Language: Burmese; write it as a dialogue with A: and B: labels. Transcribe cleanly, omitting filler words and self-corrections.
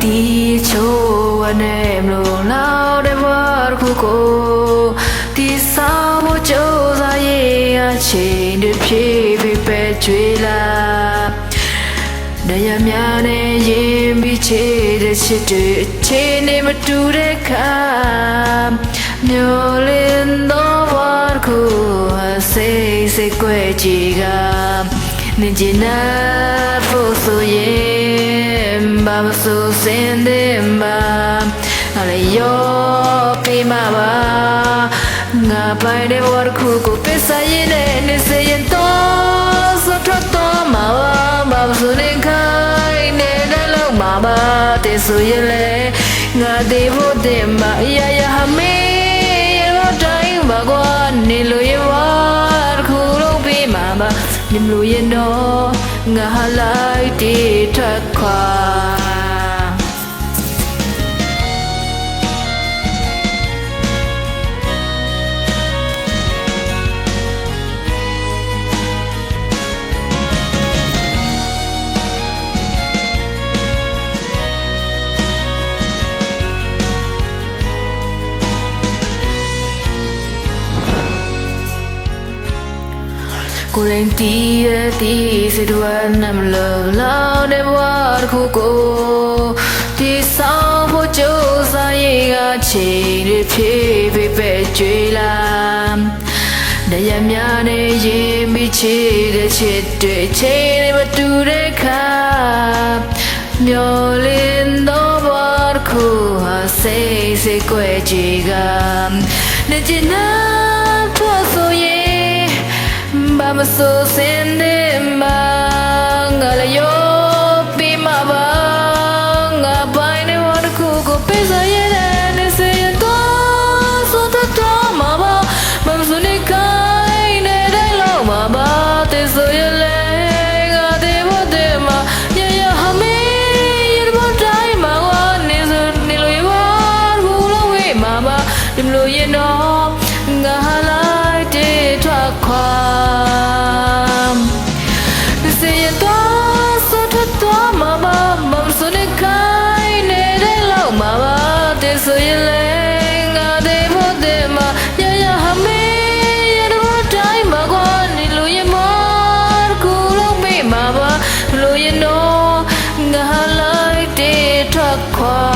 A: တီချိုးဝနဲ့မလို့လောက်တဲ့ဘဝတစ်ခုကိုတီဆောင်ဖို့ကြိုးစားရေးအချိန်တွေဖြည့်ပြီးပဲကြွေလာနေရများနဲ့ရင်ပြီးချေတဲ့ချစ်တွေအချိန်နဲ့မတူတဲ့ခါမျိုးလင်းတော့ဘဝတစ်ခုစိတ်စိတ်ကွဲကြည်ကနေချင်နာဖို့ဆိုရင်ဘာမဆိုစင်တယ်မှာအလေရောပေးမှာပါငါပိုင်တဲ့ဘဝတစ်ခုကိုပစ်စရင်နဲ့နေစရင်တော့စထတော့မှာပါဘာမဆိုနေခိုင်းနေတဲ့လောက်မှာပါတဲ့ဆိုရင်လေငါသေးဖို့တဲ့မှာရရဟမေးရောတိုင်းပါကွာနေလို့ရပါတစ်ခုလုံးပေးမှာပါနေလို့ရင်တော့ငါလိုက်တည်ထက်ခွာကိုရင်တီးတီးစတူနမ်လောလောတဲ့ဘဝတစ်ခုကိုတီဆောင်ဖို့ကြိုးစားရေးကချိန်တွေဖြည့်ပေးပဲကြွေလာနေရများနဲ့ရင်ပြီးချေတဲ့ချစ်တွေချိန်တွေမတူတဲ့ခါမျောလင်းတော့ဘဝတစ်ခုဟာစိတ်စိတ်ကွဲကြည်ကနေချင်နာဖို့ဆိုရင်ဘာမဆိုစင်တယ်မှာငါလည်းရောပြီးမှာပါငါပိုင်တဲ့ဘဝတစ်ခုကိုပေးစရတဲ့နေစရတော့ဆိုတော့မှာပါဘာမဆိုနေခိုင်းနေတဲ့လောက်မှာပါတဲ့ဆိုရလေငါတဲ့ဘဝတဲ့မှာရရဟမေးရဘတိုင်းမှာဝနေစနေလို့ရပါဘူးလို့ဝေးမှာပါဒီလိုရင်တော့ငါလိုက်တဲ့ထွက်ခွာဆိုရင်လေငါတဲ့ဖို့တဲ့မှာရရဟမေးရတော့တိုင်းမှာကွာနေလို့ရမကူလုံးပေးမှာပါလို့ရင်တော့ငါလိုက်တဲ့ထွက်ခွာ